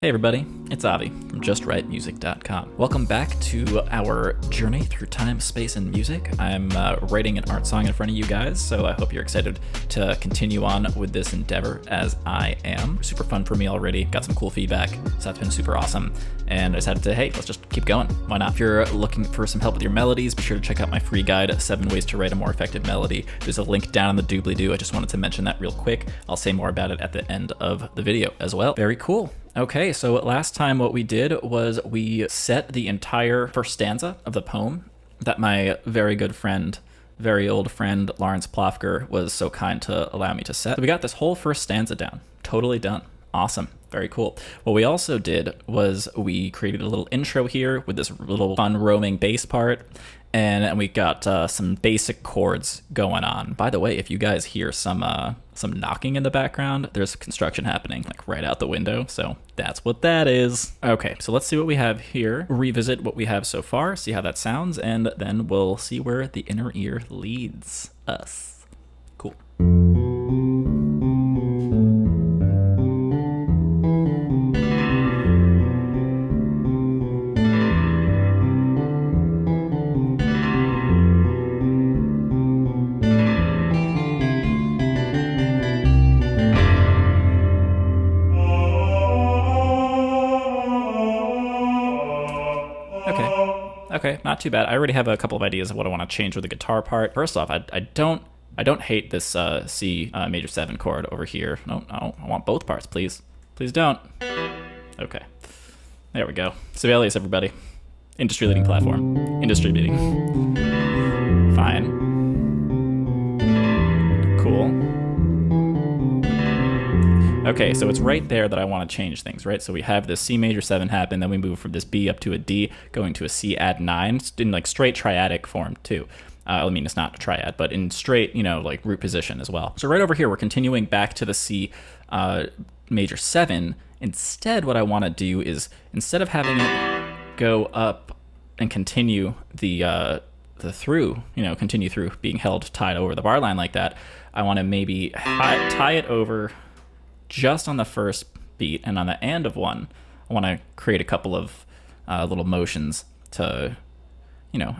Hey everybody, it's Avi from JustWriteMusic.com. Welcome back to our journey through time, space, and music. I'm writing an art song in front of you guys, so I hope you're excited to continue on with this endeavor as I am. Super fun for me already, got some cool feedback, so that's been super awesome. And I decided to, hey, let's just keep going. Why not? If you're looking for some help with your melodies, be sure to check out my free guide, 7 Ways to Write a More Effective Melody. There's a link down in the doobly-doo. I just wanted to mention that real quick. I'll say more about it at the end of the video as well. Very cool. Okay, so last time what we did was we set the entire first stanza of the poem that my very good friend, very old friend, Lawrence Plofker was so kind to allow me to set. So we got this whole first stanza down, totally done. Awesome, very cool. What we also did was we created a little intro here with this little fun roaming bass part, and we got some basic chords going on. By the way, if you guys hear some knocking in the background, there's construction happening like right out the window, so that's what that is. Okay, so let's see what we have here, revisit what we have so far, see how that sounds, and then we'll see where the inner ear leads us. Cool. Okay, not too bad. I already have a couple of ideas of what I want to change with the guitar part. First off, I don't hate this C major 7 chord over here. No, I want both parts, please. Please don't. Okay, there we go. Sibelius, everybody. Industry leading platform. Industry leading. Fine. Cool. Okay, so it's right there that I want to change things, right? So we have this C major 7 happen, then we move from this B up to a D, going to a C add 9, in like straight triadic form too. I mean, it's not a triad, but in straight, like root position as well. So right over here, we're continuing back to the C major 7. Instead, what I want to do is, instead of having it go up and continue the through, continue through being held tied over the bar line like that, I want to maybe tie it over just on the first beat, and on the end of one, I want to create a couple of little motions to,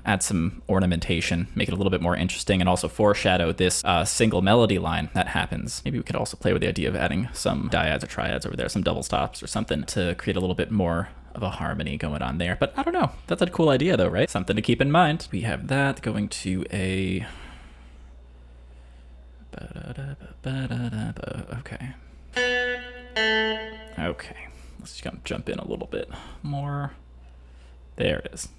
add some ornamentation, make it a little bit more interesting, and also foreshadow this single melody line that happens. Maybe we could also play with the idea of adding some dyads or triads over there, some double stops or something to create a little bit more of a harmony going on there. But I don't know. That's a cool idea though, right? Something to keep in mind. We have that going to a... Okay. Okay, let's jump in a little bit more. There it is.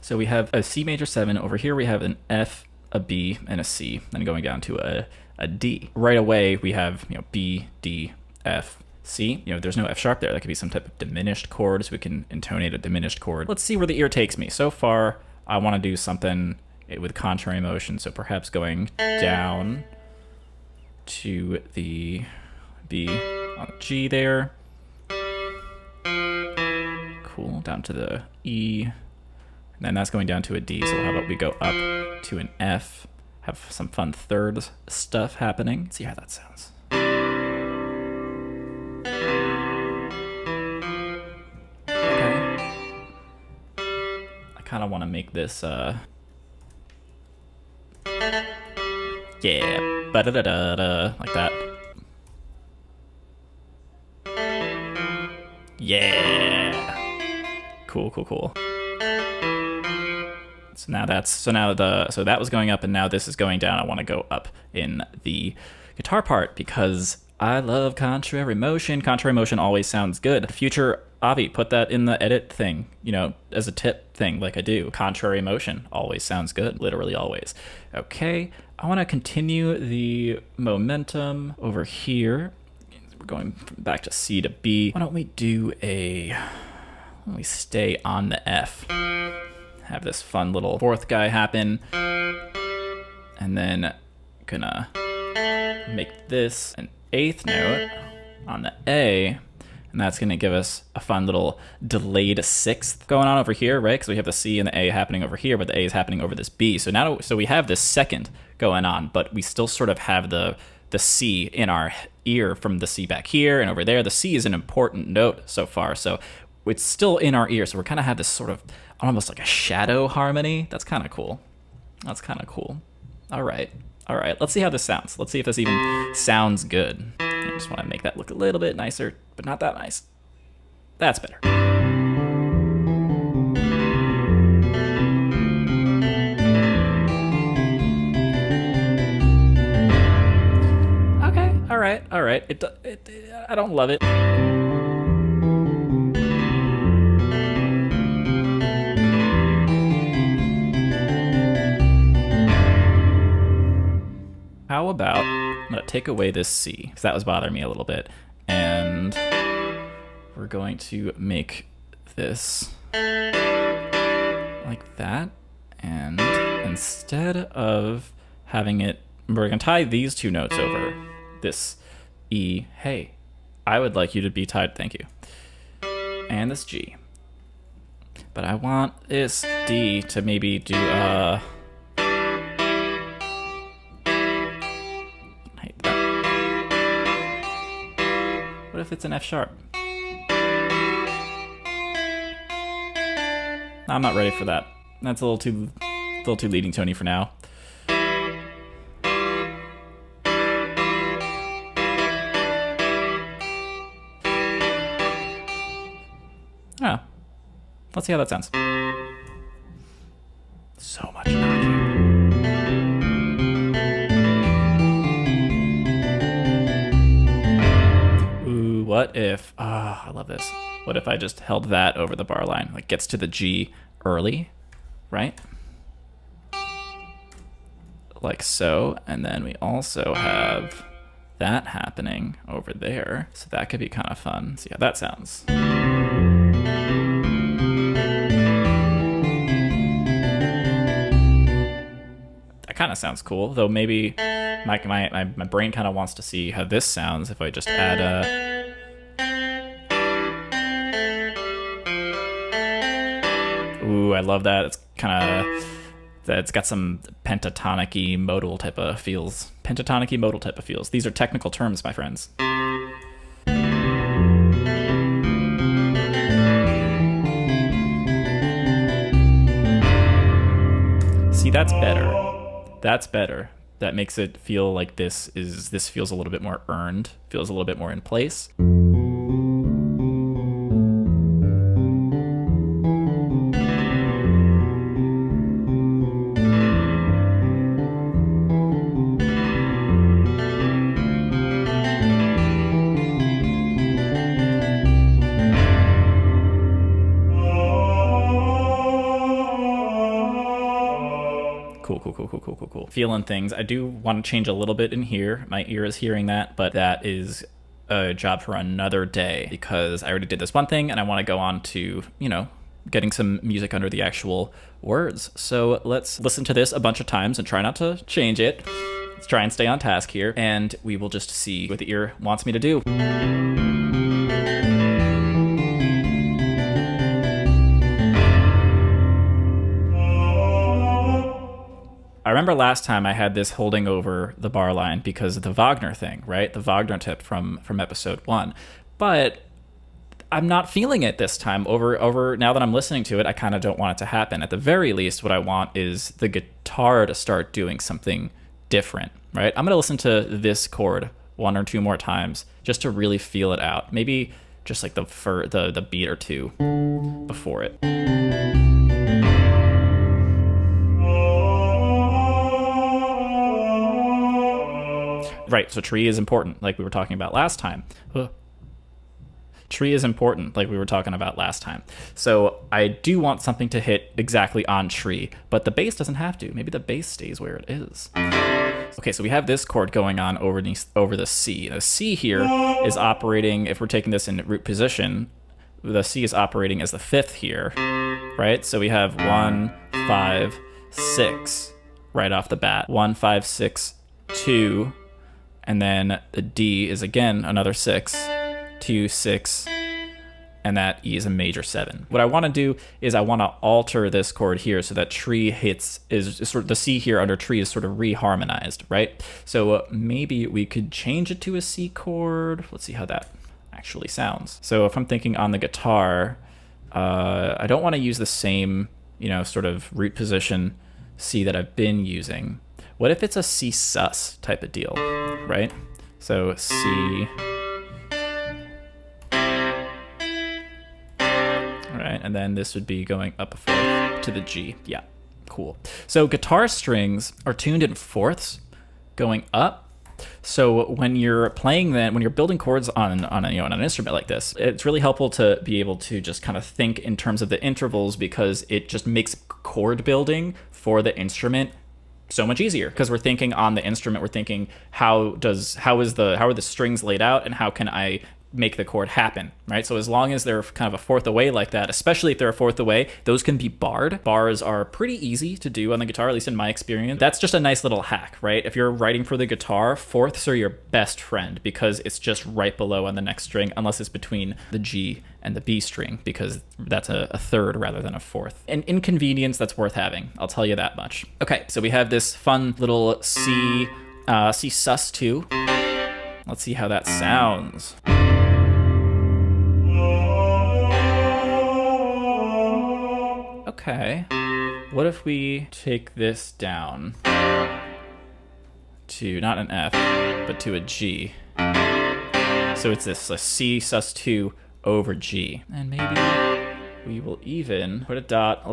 So we have a C major 7. Over here we have an F, a B, and a C, then going down to a D. Right away we have B, D, F, C. There's no F sharp there. That could be some type of diminished chord, so we can intonate a diminished chord. Let's see where the ear takes me. So far, I want to do something with contrary motion, so perhaps going down to the B on the G there. Cool, down to the E, and then that's going down to a D, so how about we go up to an F, have some fun third stuff happening. Let's see how that sounds. Okay. I kind of want to make this, yeah, ba-da-da-da-da, like that. Yeah. Cool. So now that was going up, and now this is going down. I want to go up in the guitar part because I love contrary motion. Contrary motion always sounds good. Future Avi, put that in the edit thing, as a tip thing like I do. Contrary motion always sounds good, literally always. Okay, I want to continue the momentum over here. We're going back to C to B. Why don't we stay on the F? Have this fun little fourth guy happen. And then gonna make this an 8th note on the A. And that's gonna give us a fun little delayed 6th going on over here, right? Because we have the C and the A happening over here, but the A is happening over this B. So we have this second going on, but we still sort of have the the C in our ear from the C back here and over there. The C is an important note so far, so it's still in our ear. So we're kind of have this sort of almost like a shadow harmony. That's kind of cool. That's kind of cool. All right. Let's see how this sounds. Let's see if this even sounds good. I just want to make that look a little bit nicer, but not that nice. That's better. Okay. All right. I don't love it. How about, I'm going to take away this C, because that was bothering me a little bit, and we're going to make this like that, and instead of having it, we're going to tie these two notes over this E. Hey, I would like you to be tied, thank you, and this G. But I want this D to maybe do what if it's an F sharp? I'm not ready for that. That's a little too leading tony for now. Oh, let's see how that sounds. So much knocking. What if, I love this. What if I just held that over the bar line? Like gets to the G early, right? Like so, and then we also have that happening over there. So that could be kind of fun. See how that sounds. That kind of sounds cool, though maybe my brain kind of wants to see how this sounds if I just add a... Ooh, I love that. It's kind of, it's got some pentatonic-y modal type of feels. Pentatonic-y modal type of feels. These are technical terms, my friends. See, that's better. That's better. That makes it feel like this feels a little bit more earned, feels a little bit more in place. Cool. Feeling things. I do want to change a little bit in here. My ear is hearing that, but that is a job for another day because I already did this one thing and I want to go on to, getting some music under the actual words. So let's listen to this a bunch of times and try not to change it. Let's try and stay on task here, and we will just see what the ear wants me to do. I remember last time I had this holding over the bar line because of the Wagner thing, right? The Wagner tip from episode 1. But I'm not feeling it this time. Over now that I'm listening to it, I kind of don't want it to happen. At the very least, what I want is the guitar to start doing something different, right? I'm going to listen to this chord 1 or 2 more times just to really feel it out. Maybe just like the beat or two before it. Right, so tree is important, like we were talking about last time. Tree is important, like we were talking about last time. So I do want something to hit exactly on tree, but the bass doesn't have to. Maybe the bass stays where it is. Okay, so we have this chord going on over the C. The C here is operating, if we're taking this in root position, the C is operating as the 5th here, right? So we have 1, 5, 6 right off the bat. 1, 5, 6, 2, and then the D is again another 6, 2, 6, and that E is a major 7. What I want to do is I want to alter this chord here so that tree hits is sort of the C here under tree is sort of reharmonized, right? So maybe we could change it to a C chord. Let's see how that actually sounds. So if I'm thinking on the guitar, I don't want to use the same, you know, sort of root position C that I've been using. What if it's a C sus type of deal, right? So C. All right, and then this would be going up a 4th to the G. Yeah, cool. So guitar strings are tuned in fourths going up. So when you're playing when you're building chords on an instrument like this, it's really helpful to be able to just kind of think in terms of the intervals, because it just makes chord building for the instrument so much easier, because we're thinking on the instrument, we're thinking how are the strings laid out and how can I make the chord happen, right? So as long as they're kind of a 4th away like that, especially if they're a 4th away, those can be barred. Bars are pretty easy to do on the guitar, at least in my experience. That's just a nice little hack, right? If you're writing for the guitar, 4ths are your best friend because it's just right below on the next string, unless it's between the G and the B string, because that's a 3rd rather than a 4th. An inconvenience that's worth having, I'll tell you that much. Okay, so we have this fun little C sus2. Let's see how that sounds. Okay, what if we take this down to not an F, but to a G? So it's this a C sus2 over G. And maybe we will even put a dot. I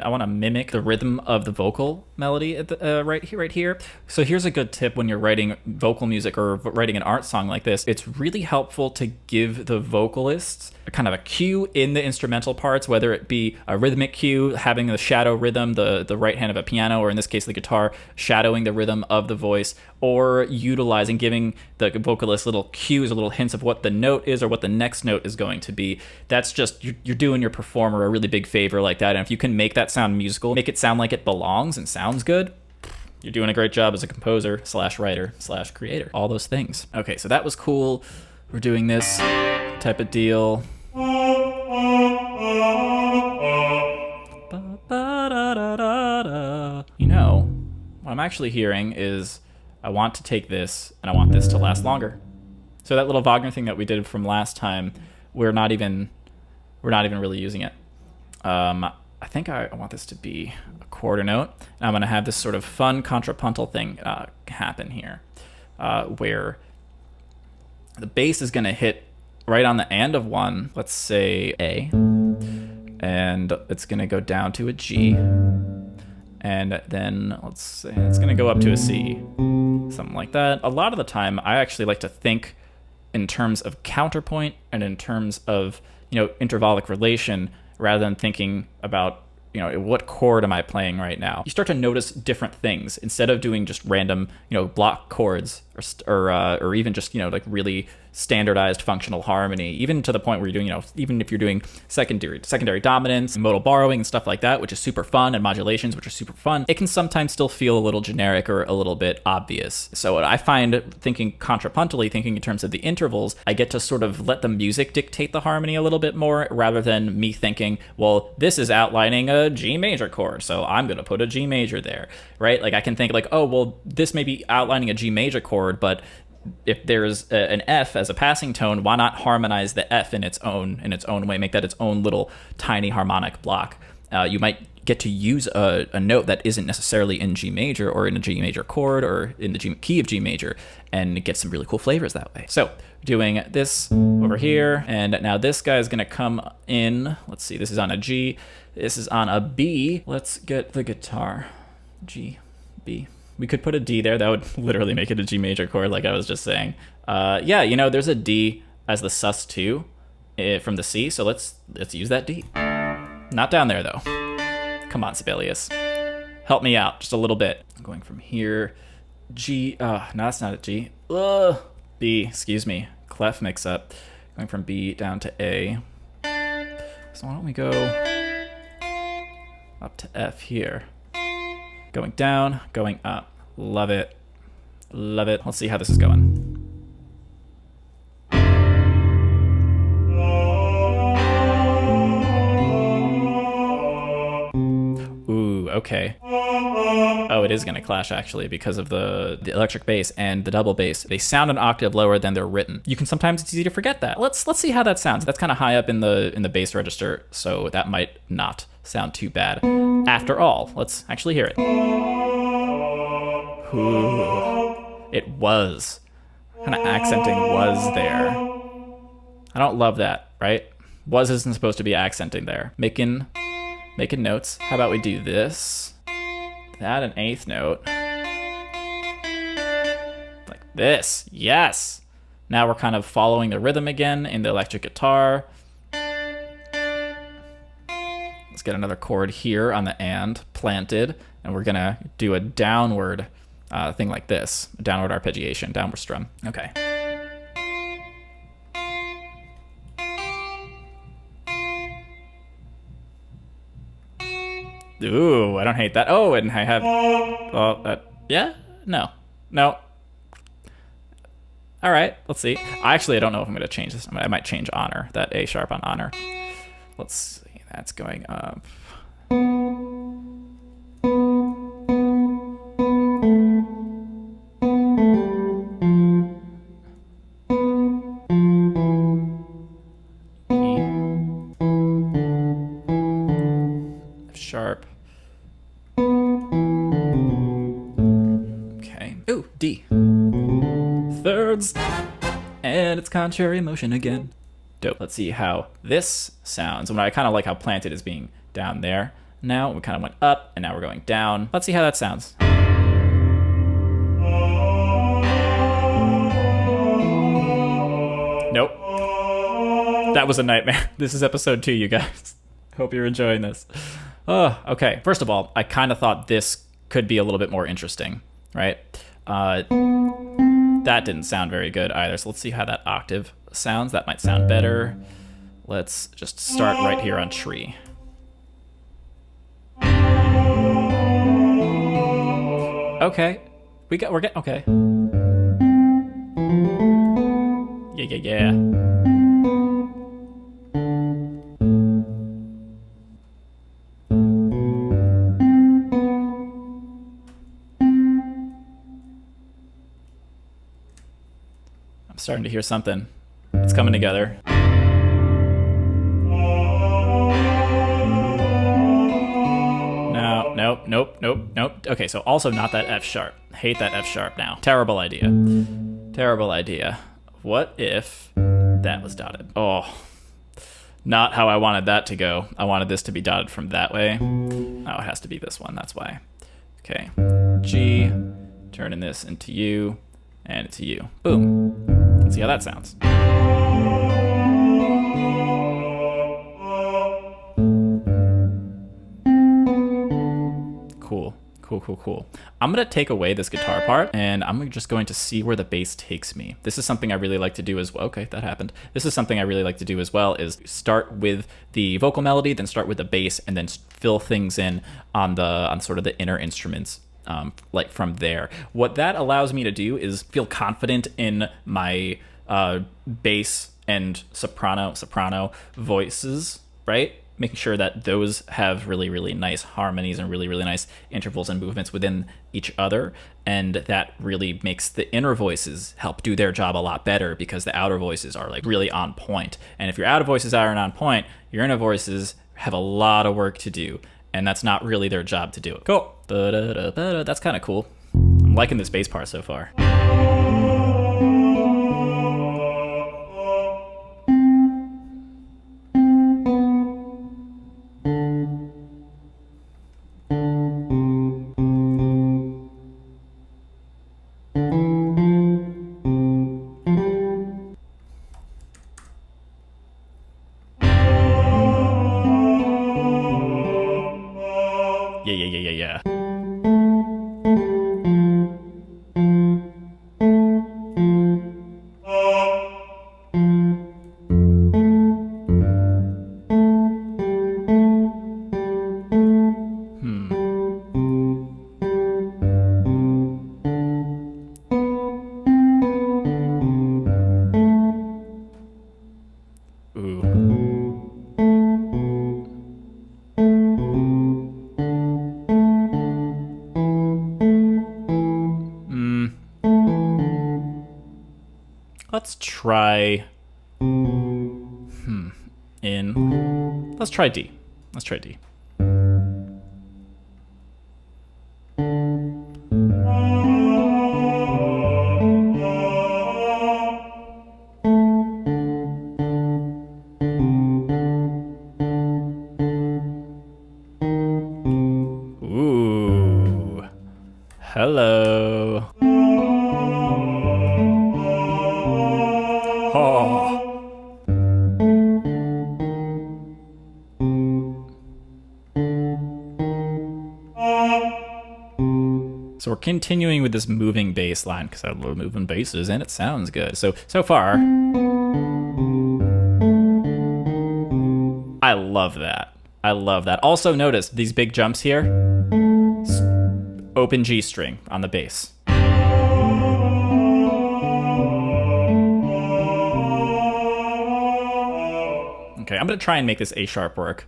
want to mimic the rhythm of the vocal melody at the, right here. So here's a good tip when you're writing vocal music or writing an art song like this. It's really helpful to give the vocalists a kind of a cue in the instrumental parts, whether it be a rhythmic cue, having the shadow rhythm, the right hand of a piano, or in this case the guitar, shadowing the rhythm of the voice, or giving the vocalist little cues or little hints of what the note is or what the next note is going to be. That's just, you're doing your performer a really big favor like that. And if you can make that sound musical, make it sound like it belongs and sounds good, you're doing a great job as a composer / writer / creator. All those things. Okay, so that was cool. We're doing this type of deal. You know, what I'm actually hearing is I want to take this and I want this to last longer. So that little Wagner thing that we did from last time, we're not even really using it. I think I want this to be a quarter note, and I'm going to have this sort of fun contrapuntal thing happen here, where the bass is going to hit right on the end of one, let's say A, and it's going to go down to a G, and then let's say it's going to go up to a C, something like that. A lot of the time, I actually like to think in terms of counterpoint and in terms of, intervallic relation, rather than thinking about, what chord am I playing right now? You start to notice different things instead of doing just random, block chords or even just, like really standardized functional harmony, even to the point where you're doing, even if you're doing secondary dominance, modal borrowing and stuff like that, which is super fun, and modulations, which are super fun, it can sometimes still feel a little generic or a little bit obvious. So what I find, thinking contrapuntally, thinking in terms of the intervals, I get to sort of let the music dictate the harmony a little bit more, rather than me thinking, well, this is outlining a G major chord, so I'm going to put a G major there, right? Like I can think like, oh, well, this may be outlining a G major chord, but if there's an F as a passing tone, why not harmonize the F in its own way, make that its own little tiny harmonic block? You might get to use a note that isn't necessarily in G major or in a G major chord or in the key of G major, and get some really cool flavors that way. So doing this over here, and now this guy is going to come in. Let's see, this is on a G, this is on a B. Let's get the guitar. G, B. We could put a D there. That would literally make it a G major chord, like I was just saying. Yeah, there's a D as the sus2 from the C, so let's use that D. Not down there, though. Come on, Sibelius. Help me out just a little bit. I'm going from here. G. No, that's not a G. B, excuse me. Clef mix-up. Going from B down to A. So why don't we go up to F here. Going down, going up. Love it. Love it. Let's see how this is going. okay. Oh, it is going to clash actually because of the electric bass and the double bass. They sound an octave lower than they're written. You can sometimes, it's easy to forget that. Let's see how that sounds. That's kind of high up in the bass register, so that might not sound too bad. After all, let's actually hear it. Ooh, it was. Kind of accenting was there. I don't love that, right? Was isn't supposed to be accenting there. Making notes. How about we do this? That an eighth note. Like this. Yes! Now we're kind of following the rhythm again in the electric guitar. Let's get another chord here on the and planted, and we're gonna do a downward thing like this. A downward arpeggiation, downward strum. Okay. Ooh, I don't hate that. Oh, and I have, well, yeah? No. All right, let's see. I don't know if I'm gonna change this. I might change honor, that A sharp on honor. Let's see, that's going up. F sharp. Okay, ooh, D. Thirds, and it's contrary motion again. Dope. Let's see how this sounds. I kind of like how planted is being down there. Now we kind of went up, and now we're going down. Let's see how that sounds. Nope. That was a nightmare. This is episode 2, you guys. Hope you're enjoying this. Oh, okay. First of all, I kind of thought this could be a little bit more interesting, right? That didn't sound very good either, so let's see how that octave sounds. That might sound better. Let's just start right here on tree. Okay, we're getting, okay. Yeah. Starting to hear something. It's coming together. No, nope. Okay, so also not that F sharp. Hate that F sharp now. Terrible idea. What if that was dotted? Oh, not how I wanted that to go. I wanted this to be dotted from that way. Oh, it has to be this one, that's why. Okay, G, turning this into U, and it's U. Boom. Let's see how that sounds. Cool. I'm gonna take away this guitar part, and I'm just going to see where the bass takes me. This is something I really like to do as well. Okay, that happened. This is something I really like to do as well, is start with the vocal melody, then start with the bass, and then fill things in on sort of the inner instruments. Like from there. What that allows me to do is feel confident in my bass and soprano voices, right? Making sure that those have really, really nice harmonies and really, really nice intervals and movements within each other. And that really makes the inner voices help do their job a lot better, because the outer voices are like really on point. And if your outer voices aren't on point, your inner voices have a lot of work to do. And that's not really their job to do it. Cool. That's kind of cool. I'm liking this bass part so far. Yeah. let's try, let's try D. Let's try D. Ooh. Hello. Oh. So we're continuing with this moving bass line because I love moving basses and it sounds good. So far, I love that. I love that. Also notice these big jumps here. Open G string on the bass. Okay, I'm gonna try and make this A sharp work.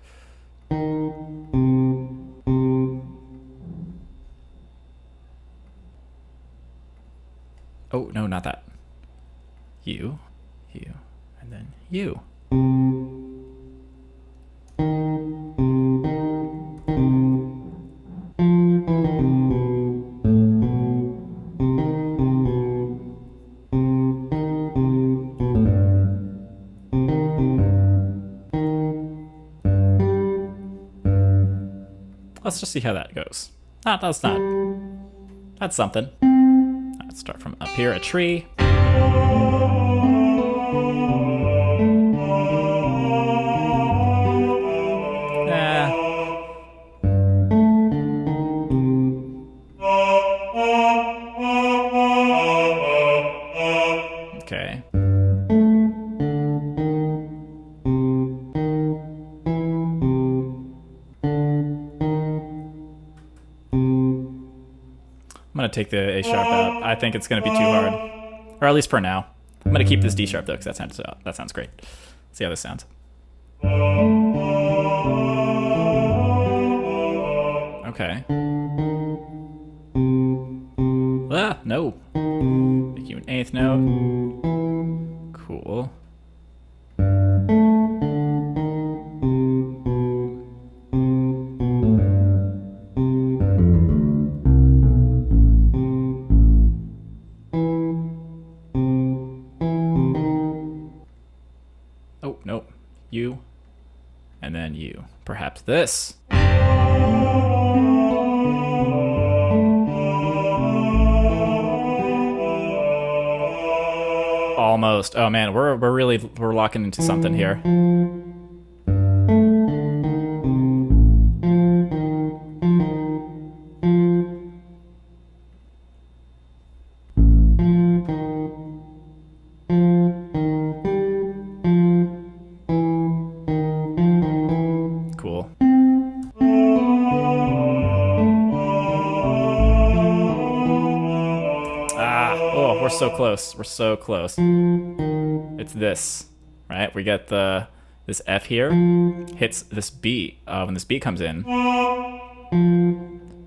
Oh, no, not that. You, and then you. Let's just see how that goes. That's something. Let's start from up here, a tree. Okay. I'm gonna take the A sharp out. I think it's gonna be too hard, or at least for now. I'm gonna keep this D sharp though, because that sounds great. Let's see how this sounds. Okay. Ah, no. Make you an eighth note. Cool. Oh, no. You. And then you. Perhaps this. Almost. Oh man, we're locking into something here. Cool. Oh, we're so close. We're so close. It's this, right? We get this F here, hits this B. When this B comes in,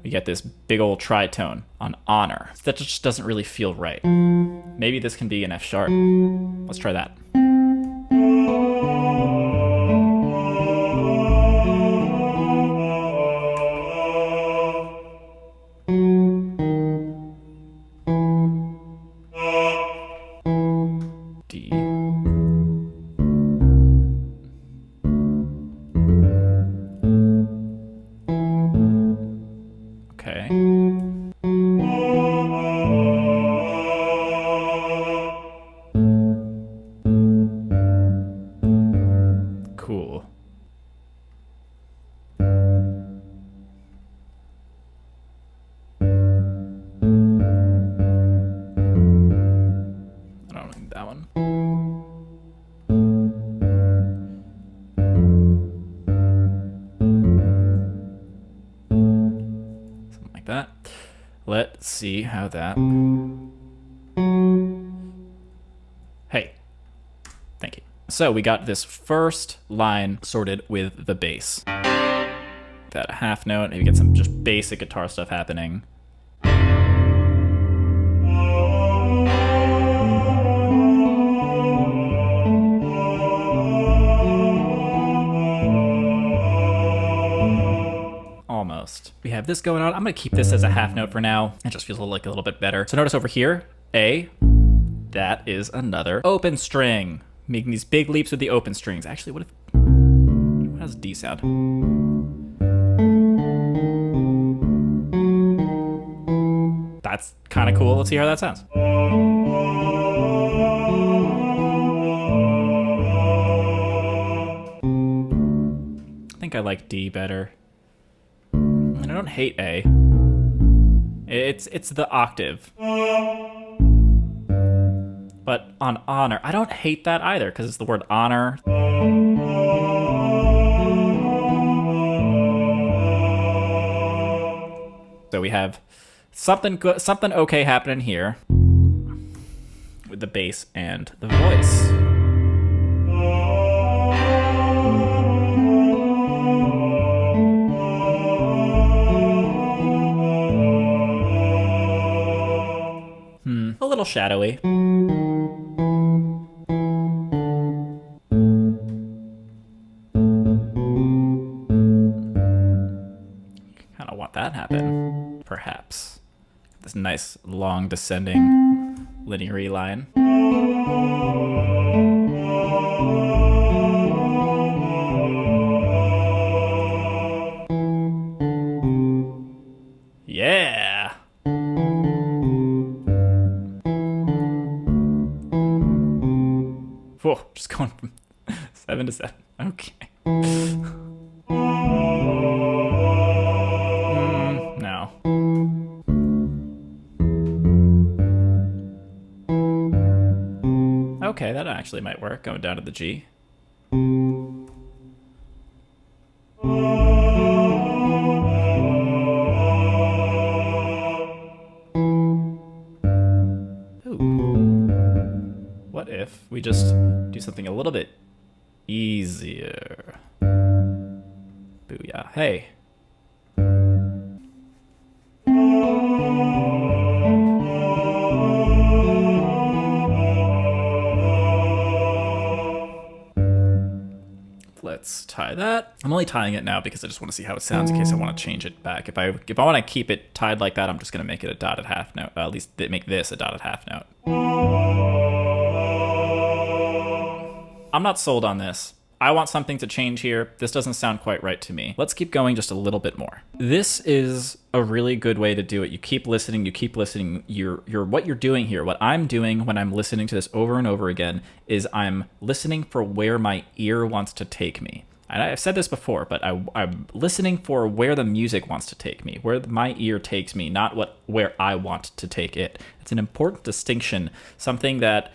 we get this big old tritone on honor. That just doesn't really feel right. Maybe this can be an F sharp. Let's try that. D. Okay. Cool. I don't need that one. Something like that. Let's see how that... Hey. Thank you. So we got this first line sorted with the bass. That half note, maybe get some just basic guitar stuff happening. almost. We have this going on. I'm gonna keep this as a half note for now. It just feels like a little bit better. So notice over here, A, that is another open string. Making these big leaps with the open strings. Actually, what does D sound? That's kind of cool. Let's see how that sounds. I think I like D better. And I don't hate A. It's the octave. But on honor, I don't hate that either because it's the word honor. So we have something good, something okay happening here with the bass and the voice. A little shadowy. Kind of want that happen, perhaps. This nice long descending linear line. Yeah. Whoa, just going from 7 to 7. Okay. No. Okay, that actually might work, going down to the G. What if we just do something a little bit easier? Booyah. Hey. Let's tie that. I'm only tying it now because I just want to see how it sounds in case I want to change it back. If I want to keep it tied like that, I'm just going to make it a dotted half note. At least make this a dotted half note. I'm not sold on this. I want something to change here. This doesn't sound quite right to me. Let's keep going just a little bit more. This is a really good way to do it. You keep listening, you keep listening. What you're doing here, what I'm doing when I'm listening to this over and over again is I'm listening for where my ear wants to take me. And I've said this before, but I'm listening for where the music wants to take me, where my ear takes me, not where I want to take it. It's an important distinction, something that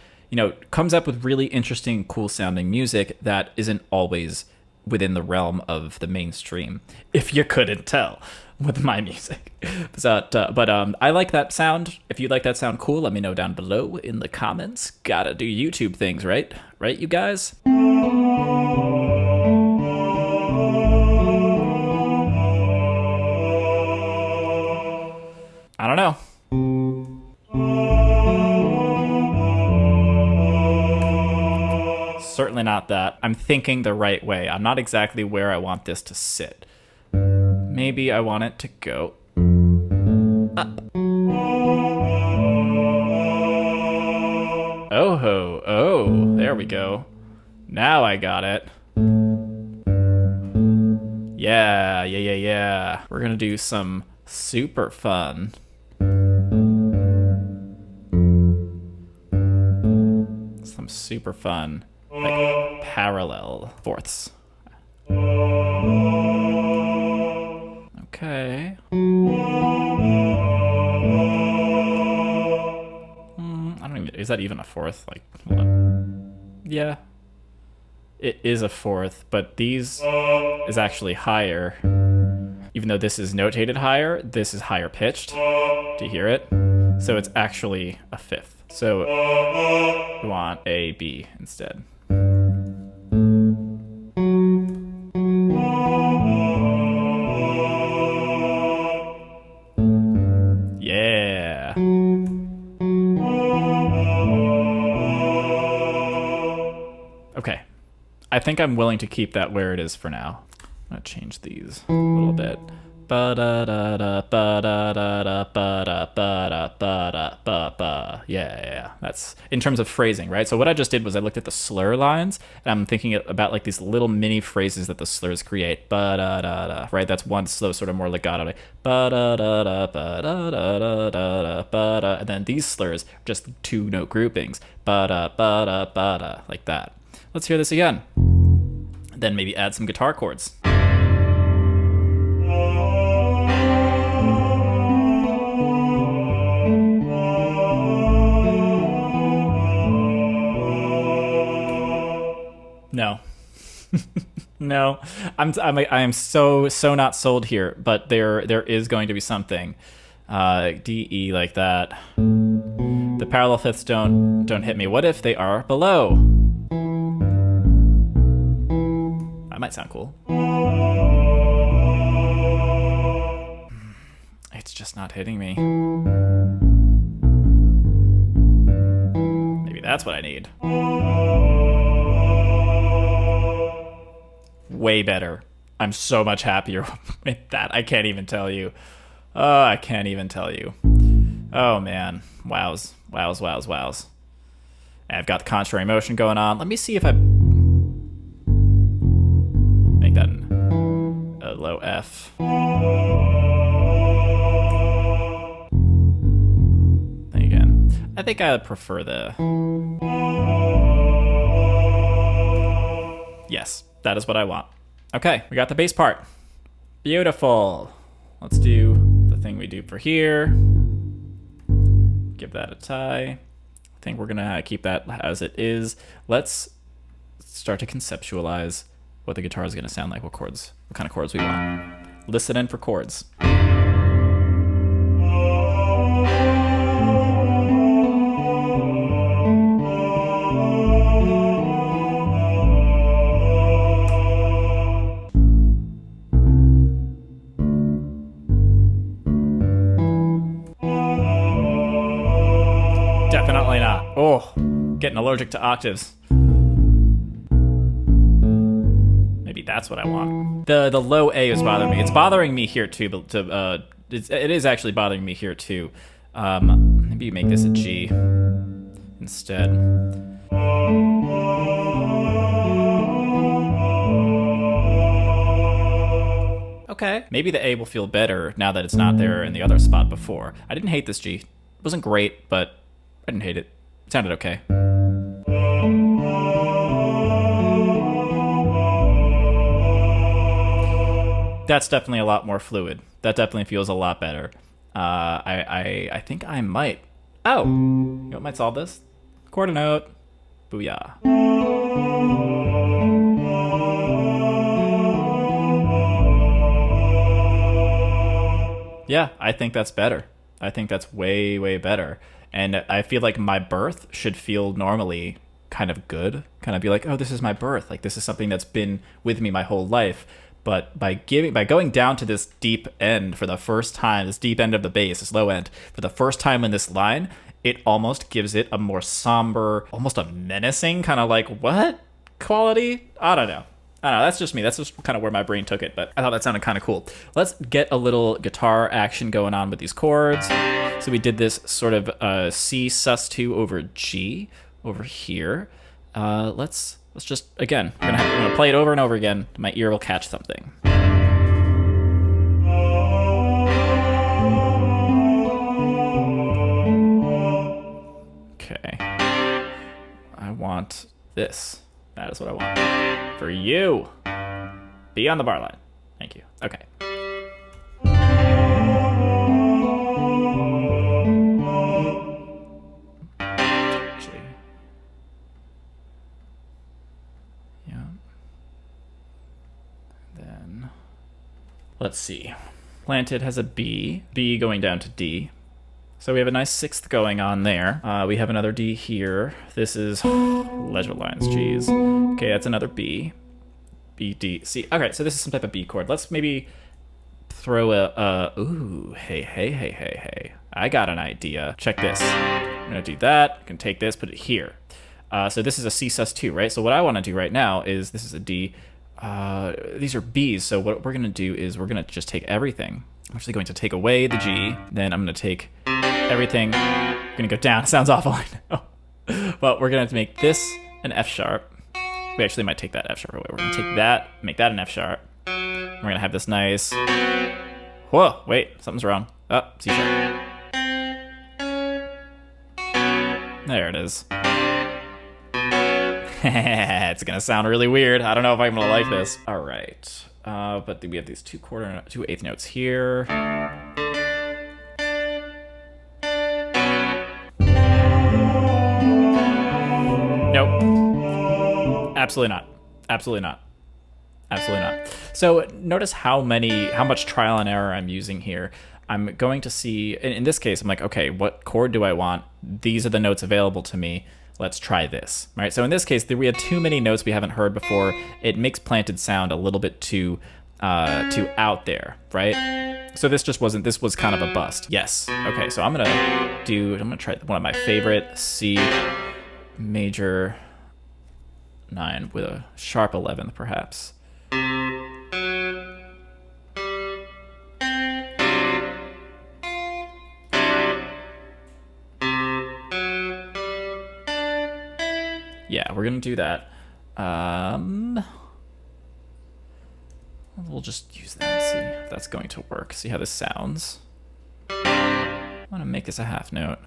comes up with really interesting, cool sounding music that isn't always within the realm of the mainstream, if you couldn't tell with my music. But I like that sound. If you like that sound, cool, let me know down below in the comments. Gotta do YouTube things, right? Right, you guys? I don't know. Certainly not that. I'm thinking the right way. I'm not exactly where I want this to sit. Maybe I want it to go up. Oh ho, oh, there we go. Now I got it. Yeah. We're gonna do some super fun. Some super fun. Like parallel fourths. Okay. I don't even, is that even a fourth? Like, hold on. Yeah. It is a fourth, but these is actually higher. Even though this is notated higher, this is higher pitched. Do you hear it? So it's actually a fifth. So we want A, B instead. Yeah. Okay. I think I'm willing to keep that where it is for now. I'm gonna change these a little bit. Ba da da da ba da da da ba da ba da ba da ba ba. Yeah. That's in terms of phrasing, right? So what I just did was I looked at the slur lines, and I'm thinking about like these little mini phrases that the slurs create. Ba da da da, right? That's one slow, sort of more legato. Like, ba da da da ba da da da da ba da, and then these slurs are just 2-note groupings. Ba da, like that. Let's hear this again. Then maybe add some guitar chords. No. No. I am so not sold here, but there is going to be something. D, E like that. The parallel fifths don't hit me. What if they are below? That might sound cool. It's just not hitting me. Maybe that's what I need. Way better. I'm so much happier with that. I can't even tell you. Oh, I can't even tell you. Oh man. Wows. And I've got the contrary motion going on. Let me see if I make that a low F. Then again, I think I prefer the... Yes, that is what I want. Okay, we got the bass part. Beautiful. Let's do the thing we do for here. Give that a tie. I think we're gonna keep that as it is. Let's start to conceptualize what the guitar is gonna sound like, what kind of chords we want. Listen in for chords. Definitely not. Oh, getting allergic to octaves. Maybe that's what I want. The low A is bothering me. It's bothering me here too, but it is actually bothering me here too. Maybe you make this a G instead. Okay. Maybe the A will feel better now that it's not there in the other spot before. I didn't hate this G. It wasn't great, but I didn't hate it. It sounded okay. That's definitely a lot more fluid. That definitely feels a lot better. I think I might. Oh, you know what might solve this? Quarter note. Booyah. Yeah, I think that's better. I think that's way better. And I feel like my birth should feel normally kind of good. Kind of be like, oh, this is my birth. Like, this is something that's been with me my whole life. But by going down to this deep end for the first time, this deep end of the bass, this low end, for the first time in this line, it almost gives it a more somber, almost a menacing kind of like, what quality? I don't know. That's just me. That's just kind of where my brain took it, but I thought that sounded kind of cool. Let's get a little guitar action going on with these chords. So we did this sort of C sus2 over G over here. Let's just, again, I'm gonna play it over and over again. My ear will catch something. Okay. I want this. That is what I want. For you. Be on the bar line. Thank you. Okay. Actually. Yeah. Then let's see. Planted has a B. B going down to D. So we have a nice sixth going on there. We have another D here. This is ledger lines, geez. Okay, that's another B. B, D, C. Okay, so this is some type of B chord. Let's maybe throw ooh, hey. I got an idea. Check this. I'm gonna do that. I can take this, put it here. So this is a C sus2, right? So what I wanna do right now is, this is a D. these are B's, so what we're gonna do is we're gonna just take everything. I'm actually going to take away the G, then I'm gonna take everything, we're gonna go down. Sounds awful, I know. But we're gonna have to make this an F sharp. We actually might take that F sharp away. We're gonna take that, make that an F sharp. We're gonna have this nice, whoa, wait, something's wrong. Oh, C sharp. There it is. It's gonna sound really weird. I don't know if I'm gonna like this. All right, but we have these two eighth notes here. Nope. Absolutely not. Absolutely not. Absolutely not. So notice how much trial and error I'm using here. I'm going to see, in this case, I'm like, okay, what chord do I want? These are the notes available to me. Let's try this, right? So in this case, we had too many notes we haven't heard before. It makes planted sound a little bit too out there, right? So this was kind of a bust. Yes. Okay, so I'm gonna try one of my favorite C major 9 with a sharp 11th, perhaps. Yeah, we're gonna do that. We'll just use that and see if that's going to work. See how this sounds. I'm gonna make this a half note.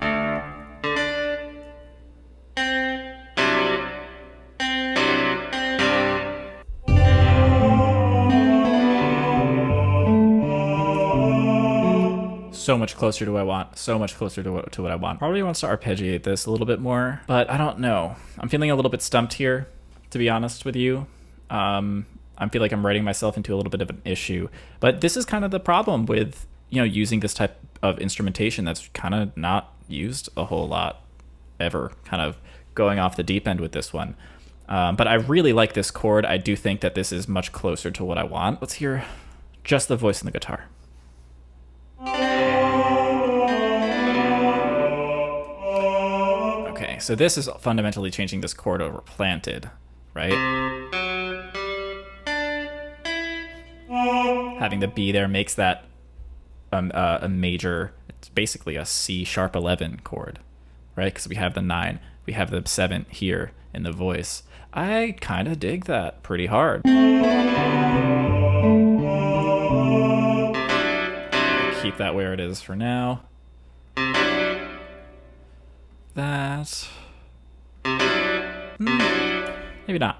So much closer to what I want. So much closer to what I want. Probably wants to arpeggiate this a little bit more, but I don't know. I'm feeling a little bit stumped here, to be honest with you. I feel like I'm writing myself into a little bit of an issue. But this is kind of the problem with, using this type of instrumentation that's kind of not used a whole lot ever. Kind of going off the deep end with this one. But I really like this chord. I do think that this is much closer to what I want. Let's hear just the voice and the guitar. Okay, so this is fundamentally changing this chord over planted, right? Having the B there makes that a major, it's basically a C sharp 11 chord, right? Because we have the 9, we have the 7 here in the voice. I kind of dig that pretty hard. Keep that where it is for now. That. Maybe not.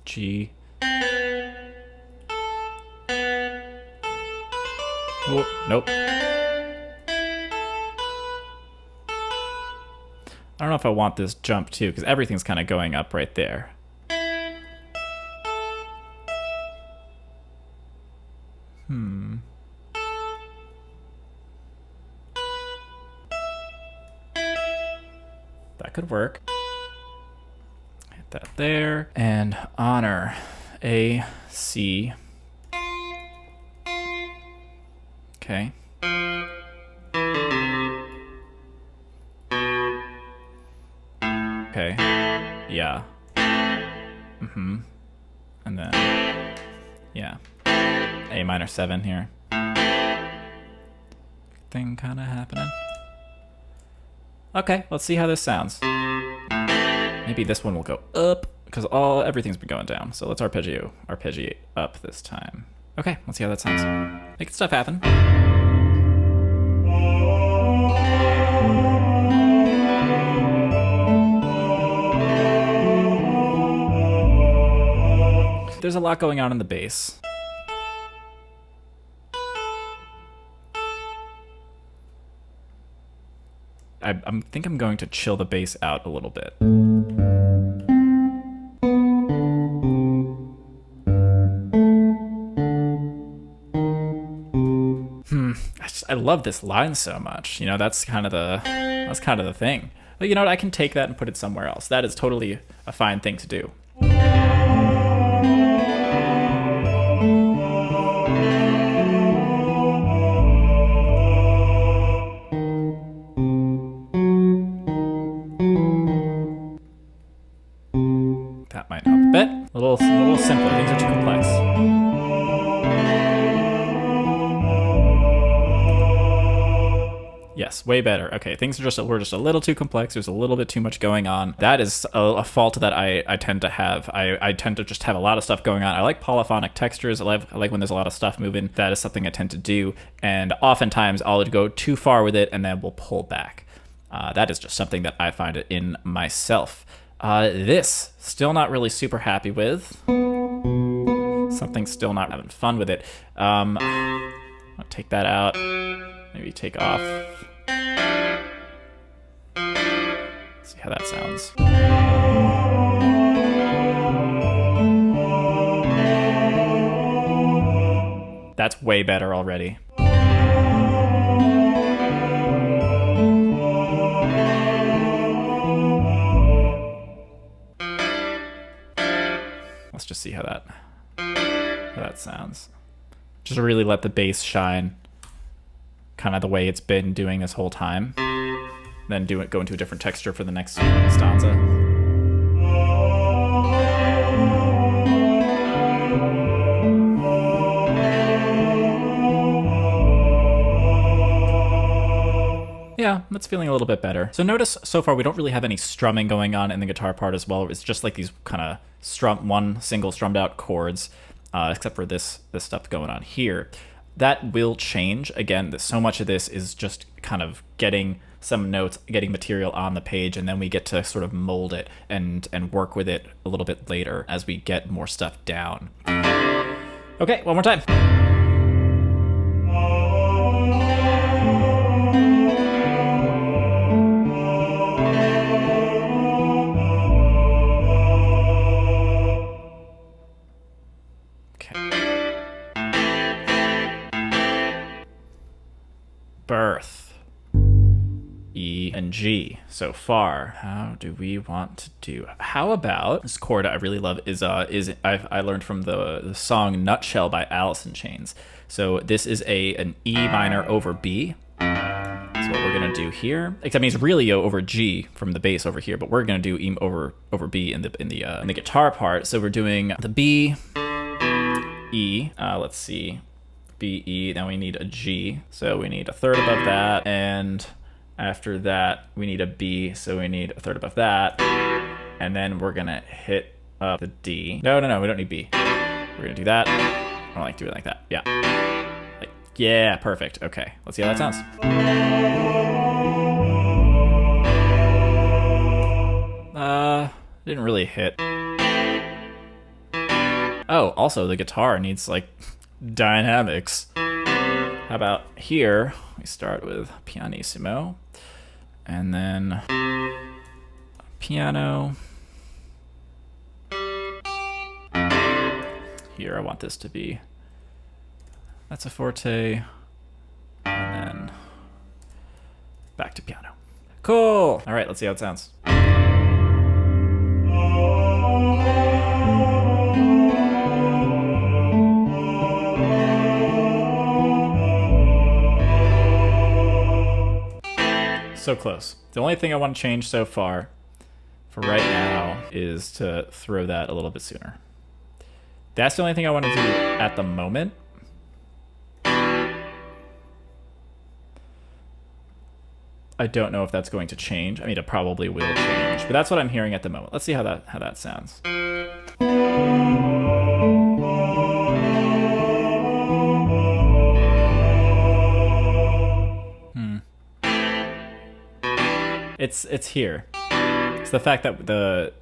G. Oh, nope. I don't know if I want this jump too, because everything's kind of going up right there. That could work. Hit that there. And honor A, C. Okay. Okay. Yeah. And then, yeah. A minor 7 here. Thing kind of happening. Okay, let's see how this sounds. Maybe this one will go up, because everything's been going down. So let's arpeggiate up this time. Okay, let's see how that sounds. Making stuff happen. There's a lot going on in the bass. I think I'm going to chill the bass out a little bit. I love this line so much. You know, that's kind of the thing. But you know what? I can take that and put it somewhere else. That is totally a fine thing to do. That might help a bit. A little simpler. Things are too complex. Yes, way better. Okay, things were just a little too complex. There's a little bit too much going on. That is a fault that I tend to have. I tend to just have a lot of stuff going on. I like polyphonic textures. I like when there's a lot of stuff moving. That is something I tend to do. And oftentimes I'll go too far with it and then we'll pull back. That is just something that I find in myself. This, still not really super happy with. Something still not having fun with it. I'll take that out. Maybe take off. See how that sounds. That's way better already. Let's just see how that sounds. Just really let the bass shine, kind of the way it's been doing this whole time. Then go into a different texture for the next stanza. Yeah, that's feeling a little bit better. So notice so far we don't really have any strumming going on in the guitar part as well. It's just like these kind of one single strummed out chords, except for this stuff going on here. That will change. Again, so much of this is just kind of getting some notes, getting material on the page, and then we get to sort of mold it and work with it a little bit later as we get more stuff down. Okay, one more time. Birth, E and G so far. How do we want to do? How about this chord I really love is I learned from the song Nutshell by Alice in Chains. So this is an E minor over B. That's what we're gonna do here. Except I mean it's really over G from the bass over here, but we're gonna do E over B in the guitar part. So we're doing the B, E. Let's see. B, E, then we need a G, so we need a third above that, and after that we need a B, so we need a third above that, and then we're gonna hit up the D. No, we don't need B. We're gonna do that. I don't like doing it like that. Yeah. Yeah, perfect. Okay, let's see how that sounds. Didn't really hit. Oh, also the guitar needs like dynamics. How about here we start with pianissimo and then piano. Here I want this to be, that's a forte, and then back to piano. Cool. All right, let's see how it sounds. So close. The only thing I want to change so far for right now is to throw that a little bit sooner. That's the only thing I want to do at the moment. I don't know if that's going to change. I mean, it probably will change, but that's what I'm hearing at the moment. Let's see how that sounds. It's here. It's the fact that the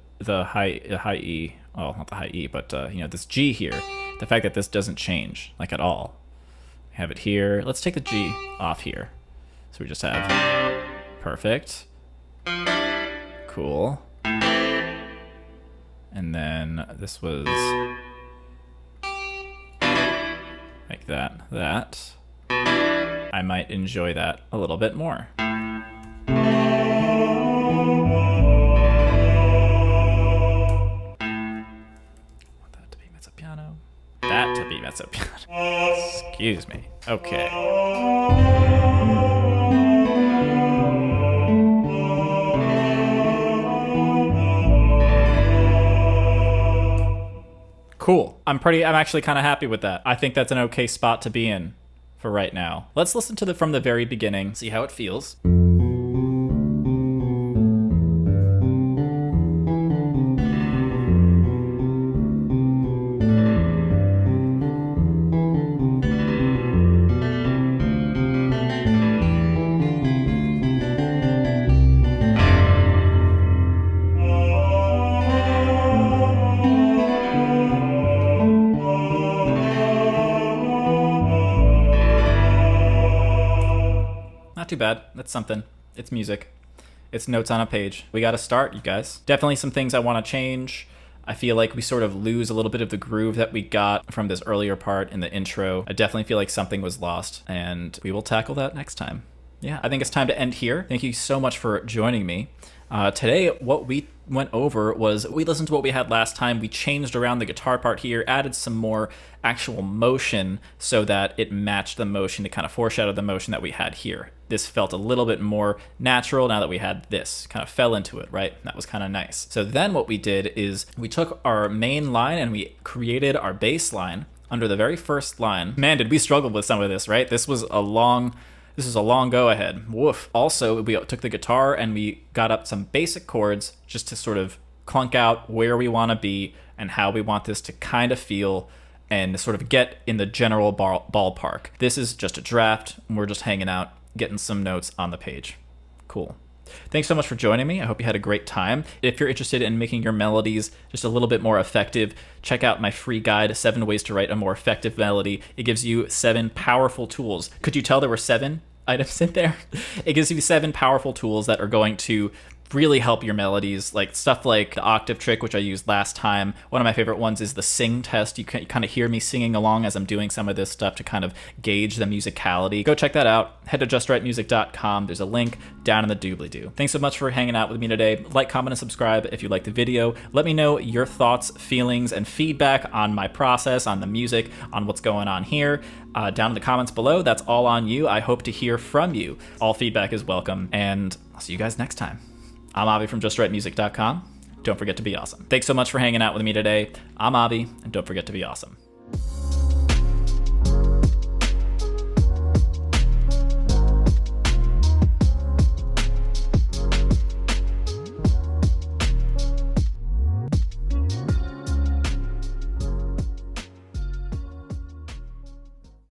high E, well, not the high E, but you know, this G here, the fact that this doesn't change like at all. Have it here. Let's take the G off here. So we just have perfect. Cool. And then this was like that. I might enjoy that a little bit more. Want that to be mezzo piano. That to be mezzo piano. Excuse me. Okay. Cool. I'm actually kind of happy with that. I think that's an okay spot to be in for right now. Let's listen to from the very beginning, see how it feels. Not too bad. That's something. It's music. It's notes on a page. We got to start, you guys. Definitely some things I want to change. I feel like we sort of lose a little bit of the groove that we got from this earlier part in the intro. I definitely feel like something was lost, and we will tackle that next time. Yeah, I think it's time to end here. Thank you so much for joining me. Today, what we went over was we listened to what we had last time. We changed around the guitar part here, added some more actual motion so that it matched the motion to kind of foreshadow the motion that we had here. This felt a little bit more natural now that we had this. Kind of fell into it, right? That was kind of nice. So then what we did is we took our main line and we created our bass line under the very first line. Man, did we struggle with some of this, right? This was a long go ahead. Woof. Also, we took the guitar and we got up some basic chords just to sort of clunk out where we want to be and how we want this to kind of feel and sort of get in the general ballpark. This is just a draft, and we're just hanging out, getting some notes on the page. Cool. Thanks so much for joining me. I hope you had a great time. If you're interested in making your melodies just a little bit more effective, check out my free guide, 7 Ways to Write a More Effective Melody. It gives you 7 powerful tools. Could you tell there were 7 items in there? It gives you 7 powerful tools that are going to really help your melodies, like stuff like the octave trick, which I used last time. One of my favorite ones is the sing test. You can kind of hear me singing along as I'm doing some of this stuff to kind of gauge the musicality. Go check that out. Head to justwritemusic.com. There's a link down in the doobly-doo. Thanks so much for hanging out with me today. Like, comment, and subscribe if you like the video. Let me know your thoughts, feelings, and feedback on my process, on the music, on what's going on here. Down in the comments below. That's all on you. I hope to hear from you. All feedback is welcome, and I'll see you guys next time. I'm Avi from justwritemusic.com. Don't forget to be awesome. Thanks so much for hanging out with me today. I'm Avi, and don't forget to be awesome.